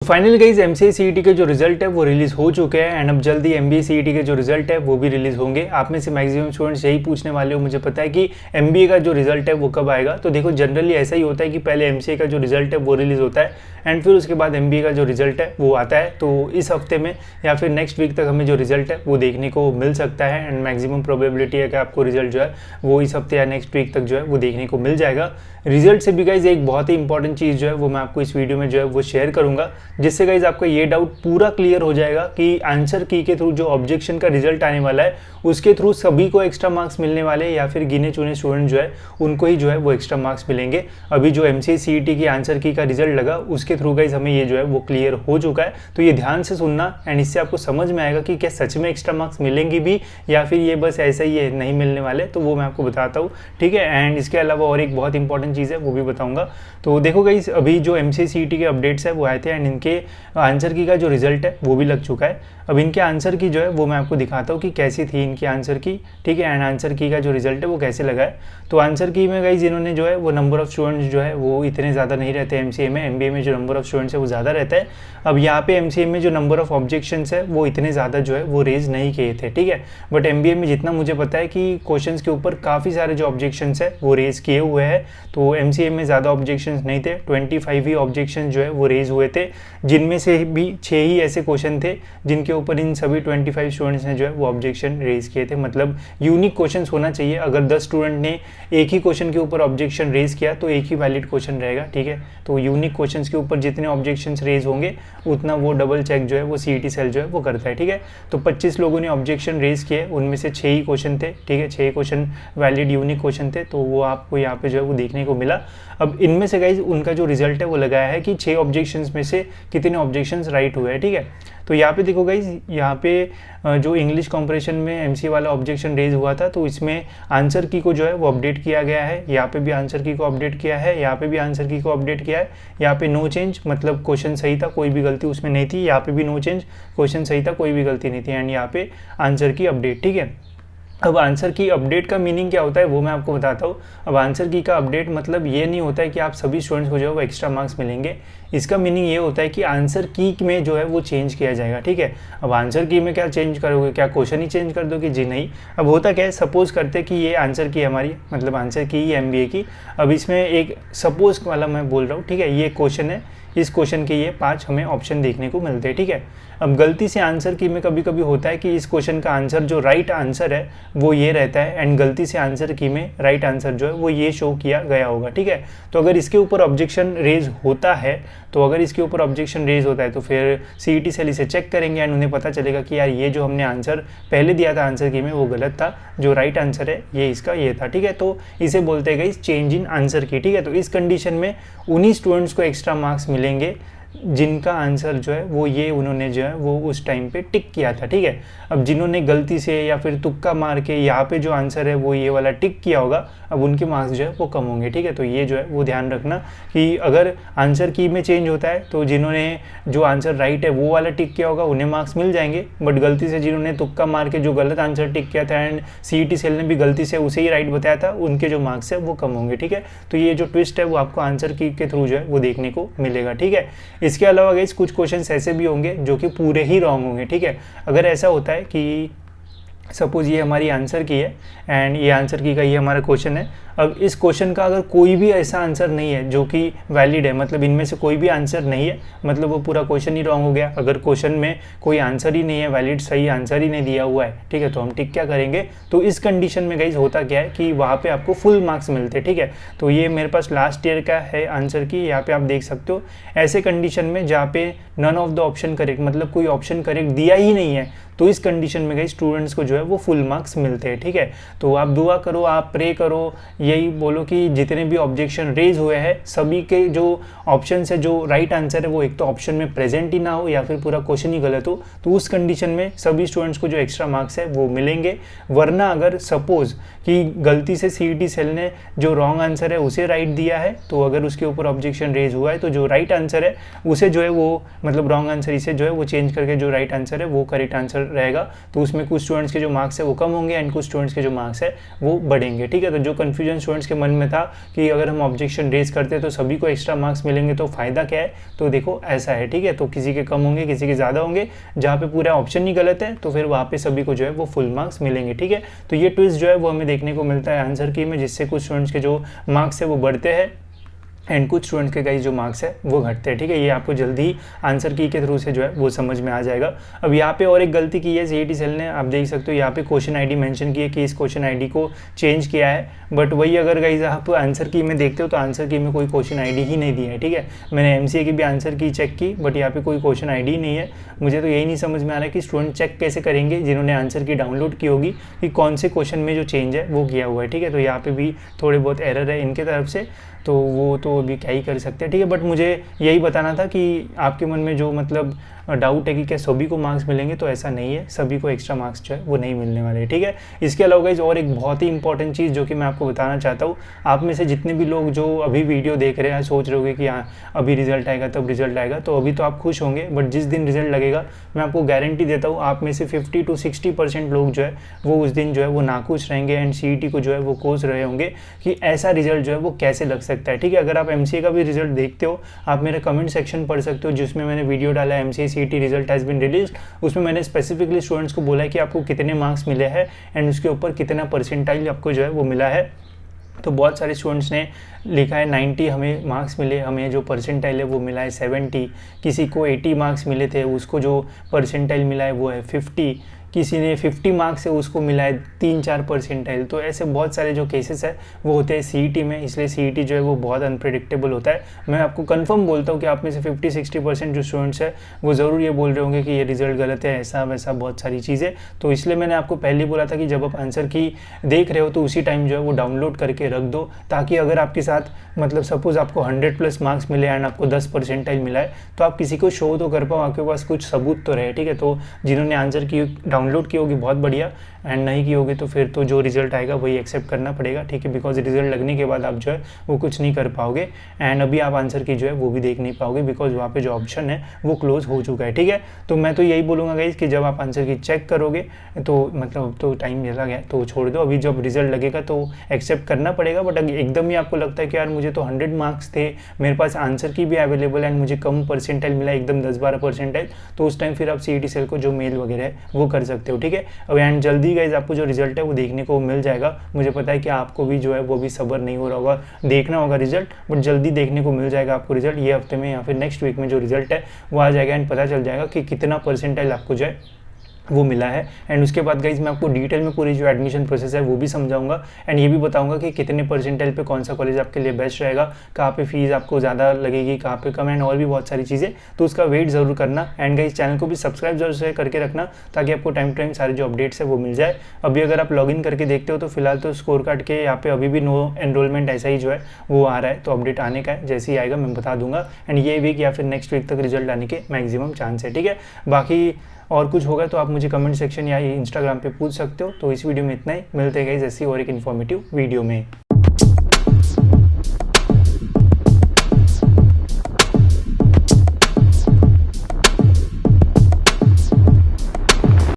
Finally guys MCA CET के जो result है वो रिलीज़ हो चुके हैं एंड अब जल्दी एमबीए सीईटी के जो रिजल्ट है वो भी रिलीज़ होंगे। आप में से मैक्सिमम स्टूडेंट्स यही पूछने वाले हो, मुझे पता है कि एमबीए का जो रिजल्ट है वो कब आएगा। तो देखो जनरली ऐसा ही होता है कि पहले एमसीए का जो रिजल्ट है वो रिलीज़ होता है एंड फिर उसके बाद एमबीए का जो रिजल्ट है वो आता है। तो इस हफ्ते में या फिर नेक्स्ट वीक तक हमें जो रिजल्ट है वो देखने को मिल सकता है एंड मैक्सिमम प्रोबेबिलिटी है कि आपको रिजल्ट जो है वो इस हफ्ते या नेक्स्ट वीक तक जो है वो देखने को मिल जाएगा। रिजल्ट से भी गाइज एक बहुत ही इंपॉर्टेंट चीज़ जो है वो मैं आपको इस वीडियो में जो है वो शेयर करूंगा, जिससे गाइज आपका ये डाउट पूरा क्लियर हो जाएगा कि आंसर की के थ्रू जो ऑब्जेक्शन का रिजल्ट आने वाला है उसके थ्रू सभी को एक्स्ट्रा मार्क्स मिलने वाले हैं या फिर गिने चुने स्टूडेंट जो है उनको ही जो है वो एक्स्ट्रा मार्क्स मिलेंगे। अभी जो एमसीए सीईटी की आंसर की का रिजल्ट लगा उसके थ्रू गाइज हमें ये जो है वो क्लियर हो चुका है। तो ये ध्यान से सुनना एंड इससे आपको समझ में आएगा कि क्या सच में एक्स्ट्रा मार्क्स मिलेंगे भी या फिर ये बस ऐसा ही है नहीं मिलने वाले, तो वो मैं आपको बताता हूँ, ठीक है। एंड इसके अलावा और एक बहुत इंपॉर्टेंट चीज़ है वो भी बताऊँगा। तो देखो गाइज अभी जो एमसीए सीईटी के अपडेट्स है वो आए थे एंड इनके आंसर की का जो रिजल्ट है वो भी लग चुका है। अब इनके आंसर की जो है वो मैं आपको दिखाता हूँ कि कैसी थी इनकी आंसर की, ठीक है। एंड आंसर की का जो रिजल्ट है वो कैसे लगा है। तो आंसर की में गाइज इन्होंने जो है वो नंबर ऑफ स्टूडेंट्स जो है वो इतने ज़्यादा नहीं रहते एमसीए में, एमबीए में जो नंबर ऑफ स्टूडेंट्स है वो ज़्यादा रहता है। अब यहाँ पे एमसीए में जो नंबर ऑफ ऑब्जेक्शंस है वो इतने ज़्यादा जो है वो रेज नहीं किए थे, ठीक है। बट एमबीए में जितना मुझे पता है कि क्वेश्चंस के ऊपर काफ़ी सारे जो ऑब्जेक्शंस है वो रेज किए हुए हैं। तो एमसीए में ज़्यादा ऑब्जेक्शंस नहीं थे, 25 ही ऑब्जेक्शन जो है वो रेज हुए थे, जिनमें से भी 6 ही ऐसे क्वेश्चन थे जिनके ऊपर इन सभी 25 स्टूडेंट्स ने जो है वो ऑब्जेक्शन रेज किए थे। मतलब यूनिक क्वेश्चन होना चाहिए। अगर 10 स्टूडेंट ने एक ही क्वेश्चन के ऊपर ऑब्जेक्शन रेज किया तो एक ही वैलिड क्वेश्चन रहेगा, ठीक है। तो यूनिक क्वेश्चन के ऊपर जितने ऑब्जेक्शन रेज होंगे उतना वो डबल चेक जो है वो सीईटी सेल जो है वो करता है, ठीक है। तो 25 लोगों ने ऑब्जेक्शन रेज किए, उनमें से 6 ही क्वेश्चन थे, ठीक है। 6 क्वेश्चन वैलिड यूनिक क्वेश्चन थे, तो वो आपको यहाँ पे जो है वो देखने को मिला। अब इनमें से गाइज उनका जो रिजल्ट है वो लगाया है कि 6 ऑब्जेक्शंस में से कितने ऑब्जेक्शंस राइट हुए हैं, ठीक है। तो यहाँ पे देखो गाइज, यहाँ पे जो इंग्लिश कॉम्प्रिहेंशन में एमसीए वाला ऑब्जेक्शन रेज हुआ था तो इसमें आंसर की को जो है वो अपडेट किया गया है। यहाँ पे भी आंसर की को अपडेट किया है, यहाँ पे भी आंसर की को अपडेट किया है। यहाँ पे नो चेंज, मतलब क्वेश्चन सही था, कोई भी गलती उसमें नहीं थी। यहाँ पे भी नो चेंज, क्वेश्चन सही था, कोई भी गलती नहीं थी। एंड यहाँ पे आंसर की अपडेट, ठीक है। अब आंसर की अपडेट का मीनिंग क्या होता है वो मैं आपको बताता हूँ। अब आंसर की का अपडेट मतलब ये नहीं होता है कि आप सभी स्टूडेंट्स को जो है वो एक्स्ट्रा मार्क्स मिलेंगे। इसका मीनिंग ये होता है कि आंसर की में जो है वो चेंज किया जाएगा, ठीक है। अब आंसर की में क्या चेंज करोगे, क्या क्वेश्चन ही चेंज कर दोगे? जी नहीं। अब होता क्या है, सपोज करते कि ये आंसर की हमारी, मतलब आंसर की ही एमबीए की। अब इसमें एक सपोज वाला मैं बोल रहा हूँ, ठीक है। ये क्वेश्चन है, इस क्वेश्चन के ये 5 हमें ऑप्शन देखने को मिलते हैं, ठीक है। अब गलती से आंसर की में कभी कभी होता है कि इस क्वेश्चन का आंसर जो राइट आंसर है वो ये रहता है एंड गलती से आंसर की में राइट आंसर जो है वो ये शो किया गया होगा, ठीक है। तो अगर इसके ऊपर ऑब्जेक्शन रेज होता है तो फिर सीईटी सेल इसे चेक करेंगे एंड उन्हें पता चलेगा कि यार ये जो हमने आंसर पहले दिया था आंसर की में वो गलत था, जो राइट आंसर है ये इसका ये था, ठीक है। तो इसे बोलते हैं गाइस चेंज इन आंसर की, ठीक है। तो इस कंडीशन में उन्हीं स्टूडेंट्स को एक्स्ट्रा मार्क्स मिलेंगे जिनका आंसर जो है वो ये उन्होंने जो है वो उस टाइम पे टिक किया था, ठीक है। अब जिन्होंने गलती से या फिर तुक्का मार के यहाँ पे जो आंसर है वो ये वाला टिक किया होगा, अब उनके मार्क्स जो है वो कम होंगे, ठीक है। तो ये जो है वो ध्यान रखना कि अगर आंसर की में चेंज होता है तो जिन्होंने जो आंसर राइट है वो वाला टिक किया होगा उन्हें मार्क्स मिल जाएंगे, बट गलती से जिन्होंने तुक्का मार के जो गलत आंसर टिक किया था एंड सीईटी सेल ने भी गलती से उसे ही राइट बताया था, उनके जो मार्क्स है वो कम होंगे, ठीक है। तो ये जो ट्विस्ट है वो आपको आंसर की के थ्रू जो है वो देखने को मिलेगा, ठीक है। इसके अलावा गाइस कुछ क्वेश्चंस ऐसे भी होंगे जो कि पूरे ही रॉन्ग होंगे, ठीक है। अगर ऐसा होता है कि सपोज ये हमारी आंसर की है एंड ये आंसर की का ये हमारा क्वेश्चन है। अब इस क्वेश्चन का अगर कोई भी ऐसा आंसर नहीं है जो कि वैलिड है, मतलब इनमें से कोई भी आंसर नहीं है, मतलब वो पूरा क्वेश्चन ही रॉन्ग हो गया। अगर क्वेश्चन में कोई आंसर ही नहीं है, वैलिड सही आंसर ही नहीं दिया हुआ है, ठीक है, तो हम टिक क्या करेंगे? तो इस कंडीशन में गाइज होता क्या है कि वहाँ पे आपको फुल मार्क्स मिलते हैं, ठीक है। तो ये मेरे पास लास्ट ईयर का है आंसर की, यहाँ पे आप देख सकते हो। ऐसे कंडीशन में जहाँ पे none of the option correct, मतलब कोई ऑप्शन करेक्ट दिया ही नहीं है, तो इस कंडीशन में गाइस स्टूडेंट्स को जो है वो फुल मार्क्स मिलते हैं, ठीक है। तो आप दुआ करो, आप प्रे करो, यही बोलो कि जितने भी ऑब्जेक्शन रेज हुए हैं सभी के जो ऑप्शन है, जो राइट आंसर है वो एक तो ऑप्शन में प्रेजेंट ही ना हो या फिर पूरा क्वेश्चन ही गलत हो, तो उस कंडीशन में सभी स्टूडेंट्स को जो एक्स्ट्रा मार्क्स है वो मिलेंगे। वरना अगर सपोज कि गलती से सीईटी सेल ने जो रॉन्ग आंसर है उसे राइट दिया है, तो अगर उसके ऊपर ऑब्जेक्शन रेज हुआ है तो जो राइट आंसर है उसे जो है वो, मतलब रॉन्ग आंसर इसे जो है वो चेंज करके जो राइट आंसर है वो करेक्ट आंसर रहेगा तो उसमें कुछ स्टूडेंट्स के जो मार्क्स है वो कम होंगे एंड कुछ स्टूडेंट्स के जो मार्क्स है वो बढ़ेंगे, ठीक है। तो जो कन्फ्यूजन स्टूडेंट्स के मन में था कि अगर हम ऑब्जेक्शन रेज करते हैं तो सभी को एक्स्ट्रा मार्क्स मिलेंगे तो फ़ायदा क्या है, तो देखो ऐसा है, ठीक है। तो किसी के कम होंगे, किसी के ज़्यादा होंगे, जहाँ पे पूरा ऑप्शन ही गलत है तो फिर वहाँ पे सभी को जो है वो फुल मार्क्स मिलेंगे, ठीक है। तो ये ट्विस्ट जो है वो हमें देखने को मिलता है आंसर की में, जिससे कुछ स्टूडेंट्स के जो मार्क्स है वो बढ़ते हैं एंड कुछ स्टूडेंट्स के गाइस जो मार्क्स है वो घटते हैं, ठीक है। ये आपको जल्दी ही आंसर की के थ्रू से जो है वो समझ में आ जाएगा। अब यहाँ पे और एक गलती की है सीईटी सेल ने, आप देख सकते हो यहाँ पे क्वेश्चन आईडी मेंशन की है कि इस क्वेश्चन आईडी को चेंज किया है, बट वही अगर गाइस आप आंसर की में देखते हो तो आंसर की में कोई क्वेश्चन आईडी ही नहीं दी है, ठीक है। मैंने एमसीए की भी आंसर की चेक की बट यहाँ पे कोई क्वेश्चन आईडी नहीं है। मुझे तो यही नहीं समझ में आ रहा है कि स्टूडेंट चेक कैसे करेंगे जिन्होंने आंसर की डाउनलोड की होगी कि कौन से क्वेश्चन में जो चेंज है वो किया हुआ है, ठीक है। तो यहाँ पे भी थोड़े बहुत एरर है इनके तरफ से, तो वो तो अभी क्या ही कर सकते हैं, ठीक है। बट मुझे यही बताना था कि आपके मन में जो मतलब डाउट है कि क्या सभी को मार्क्स मिलेंगे, तो ऐसा नहीं है, सभी को एक्स्ट्रा मार्क्स जो है वो नहीं मिलने वाले, ठीक है। इसके अलावा गाइस और एक बहुत ही इंपॉर्टेंट चीज़ जो कि मैं आपको बताना चाहता हूँ, आप में से जितने भी लोग जो अभी वीडियो देख रहे हैं सोच रहे होंगे कि हाँ अभी रिजल्ट आएगा तब रिजल्ट आएगा, तो अभी तो आप खुश होंगे, बट जिस दिन रिजल्ट लगेगा मैं आपको गारंटी देता हूँ आप में से 50 to 60% लोग जो है वो उस दिन जो है वो नाखुश रहेंगे एंड सीईटी को जो है वो कोस रहे होंगे कि ऐसा रिजल्ट जो है वो कैसे लग सकता है, ठीक है। अगर आप एमसीए का भी रिजल्ट देखते हो, आप मेरा कमेंट सेक्शन पढ़ सकते हो जिसमें मैंने वीडियो डाला है MCA CET result has been release. उसमें मैंने स्पेसिफिकली स्टूडेंट्स को बोला है कि आपको कितने मार्क्स मिले हैं एंड उसके ऊपर कितना परसेंटाइल आपको जो है वो मिला है। तो बहुत सारे स्टूडेंट्स ने लिखा है 90 हमें मार्क्स मिले, हमें जो परसेंटाइल है वो मिला है 70, किसी को 80 मार्क्स मिले थे उसको जो परसेंटाइल मिला है वो है 50, किसी ने 50 मार्क्स है उसको मिला है 3-4 परसेंटाइल। तो ऐसे बहुत सारे जो केसेस है वो होते हैं सीईटी में, इसलिए सीईटी जो है वो बहुत अनप्रेडिक्टेबल होता है। मैं आपको कंफर्म बोलता हूँ कि आप में से 50-60% जो स्टूडेंट्स है वो ज़रूर ये बोल रहे होंगे कि ये रिजल्ट गलत है, ऐसा वैसा बहुत सारी चीज़ें। तो इसलिए मैंने आपको पहले बोला था कि जब आप आंसर की देख रहे हो तो उसी टाइम जो है वो डाउनलोड करके रख दो, ताकि अगर आपके साथ मतलब सपोज आपको 100+ मार्क्स मिले एंड आपको 10 परसेंटाइल मिला है तो आप किसी को शो तो कर पाओ, आपके पास कुछ सबूत तो रहे, ठीक है। तो जिन्होंने आंसर की डाउनलोड की होगी बहुत बढ़िया, एंड नहीं की होगी तो फिर तो जो रिजल्ट आएगा वही एक्सेप्ट करना पड़ेगा, ठीक है। बिकॉज रिजल्ट लगने के बाद आप जो है वो कुछ नहीं कर पाओगे एंड अभी आप आंसर की जो है वो भी देख नहीं पाओगे बिकॉज वहाँ पे जो ऑप्शन है वो क्लोज हो चुका है, ठीक है। तो मैं तो यही बोलूँगा गाइस कि जब आप आंसर की चेक करोगे तो मतलब तो टाइम चला गया तो छोड़ दो, अभी जब रिजल्ट लगेगा तो एक्सेप्ट करना पड़ेगा। बट एकदम ही आपको लगता है कि यार मुझे तो 100 मार्क्स थे, मेरे पास आंसर की भी अवेलेबल है एंड मुझे कम परसेंटाइल मिला एकदम 10-12 परसेंटाइल, तो उस टाइम फिर आप सीईटी सेल को जो मेल वगैरह है वो कर सकते हो, ठीक है। अब एंड जल्दी गाइस आपको जो रिजल्ट है वो देखने को मिल जाएगा। मुझे पता है कि आपको भी जो है वो भी सब्र नहीं हो रहा होगा, देखना होगा रिजल्ट, बट जल्दी देखने को मिल जाएगा आपको रिजल्ट। ये हफ्ते में या फिर नेक्स्ट वीक में जो रिजल्ट है वो आ जाएगा एंड पता चल जाएगा कि कितना परसेंटाइल आपको जो है वो मिला है। एंड उसके बाद गाइज मैं आपको डिटेल में पूरी जो एडमिशन प्रोसेस है वो भी समझाऊंगा एंड ये भी बताऊंगा कि कितने परसेंटाइल पे कौन सा कॉलेज आपके लिए बेस्ट रहेगा, कहाँ पे फीस आपको ज़्यादा लगेगी, कहाँ पे कम, एंड और भी बहुत सारी चीज़ें। तो उसका वेट ज़रूर करना एंड गाइज चैनल को भी सब्सक्राइब जरूर से करके रखना ताकि आपको टाइम टू टाइम सारे जो अपडेट्स है वो मिल जाए। अभी अगर आप लॉगिन करके देखते हो तो फिलहाल तो स्कोर कार्ड के यहाँ पे अभी भी नो एनरोलमेंट ऐसा ही जो है वो आ रहा है, तो अपडेट आने का है, जैसे ही आएगा मैं बता दूंगा एंड ये वीक या फिर नेक्स्ट वीक तक रिजल्ट आने के मैक्सिमम चांस है, ठीक है। बाकी और कुछ होगा तो आप मुझे कमेंट सेक्शन या इंस्टाग्राम पे पूछ सकते हो। तो इस वीडियो में इतना ही, मिलते हैं गाइस ऐसी और एक इन्फॉर्मेटिव वीडियो में।